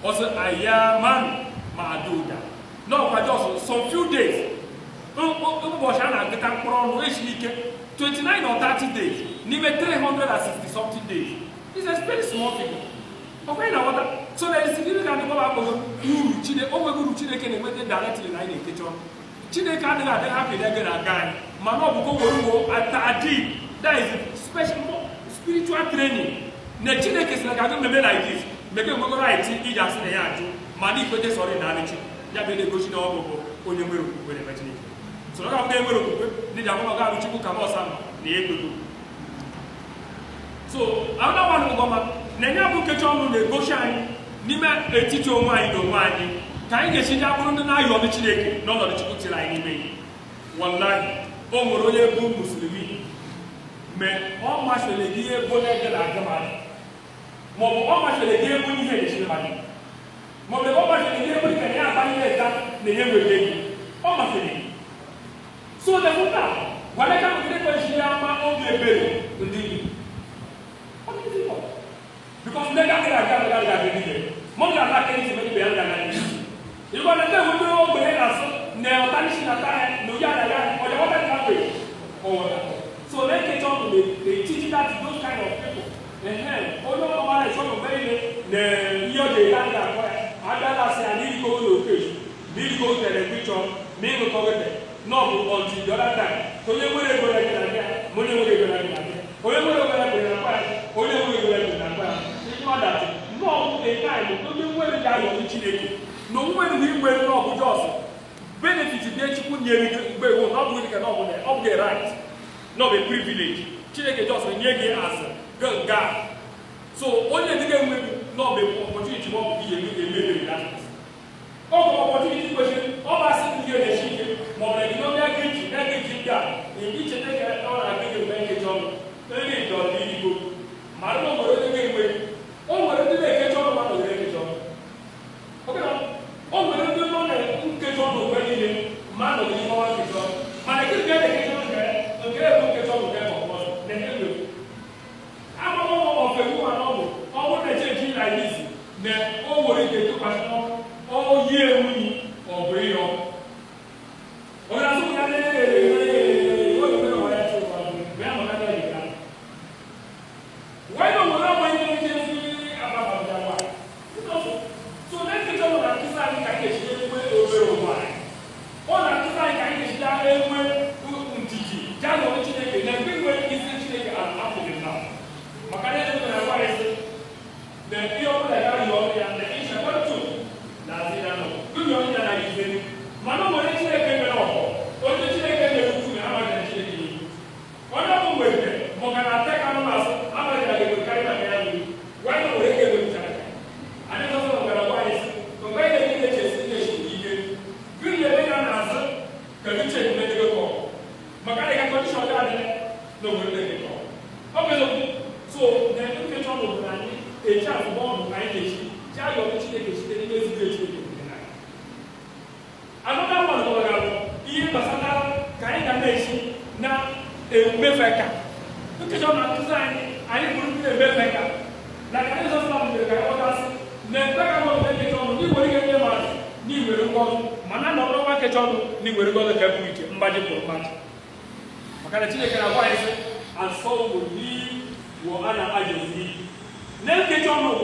Also, ayaman ma'aduda. No, but just some few days. 29 or 30 days, even 360 something days. It's a very small figure. Okay, now what? So there is significant about Chile, over Chile can wait directly in the kitchen. Chile can't have happy again a guy. Mano at that is special spiritual training. The Chile is like I don't remember like this. Make a go right in Ijas in the yard. Money for this or in Nanichi. Yabe negotiation over when you will with a machine. So I have never need a woman which you come or some the able. So I'm not one of them. Nanya Bukachon negotiation, Nima a teacher mind or money. Can you see that one now you are the Chile, not of the Chikuti anyway? One line, Omoroye Boom Muslimi. Mais on marche les guillemets bonnet de la gamme. Mon on marche les guillemets bonnet de chez Mali. Mon on marche les guillemets bonnet de la gamme, les guillemets. On marche les. So the water, when I come to the question, I'm on the bill. What is it for? Because they got it. More than that, anything to be under. You want to tell me all the answer, now, Tanishina, no Yada, or the water country. So they get on, they teach that to those kind of people. And then, all the one is sort of very, the year they land that way. I say, I need to go to the location. Need to go to the picture, maybe go to it. No, until the other time. So they will go like that. Money will go like that. Or you will go like that. Or you will go like that. It's not that. No, a time. No, you will die on each day. No one will wear no just benefit the people near will not really get up the right. Not a privilege. Chile just a near answer. Good God. So only the game will not be opportunity to be a million that. Oh, opportunity question. All I see here is more than you know, everything done. In each and every hour, I think you make a job. Maybe it's your Igbo. Marino, whatever the game with. Oh, whatever they get on, one of the job. Okay, oh, whatever the one that get on the wedding, man of the one get on. Man, I can get a get on there, and get on the game of course. Then you will. I'm a woman of a woman, all what they change like this. Then, oh, what they do, oh, yeah, we or bring on. Why don't we know when you can see about that one? So let's get on that design can get over why. All that design can get that way Tiki. Just want to take it, then bring way is take an apple now. Mechanism and why is it? The people that are your and the ancient one too. That's it, I know. Do you know that I use it? Mano, when it's a game off. Another one even Basana Kaida Nation now a Mefeka. Look at your design, I didn't put a Mefeka. Like I just found the Kayatas, never got to get on, you will get your money. You will go, Manana, no one catch on, you will go to the Capucci, Magic Match. Makanachi can advise and so will leave your other agency. Then get on.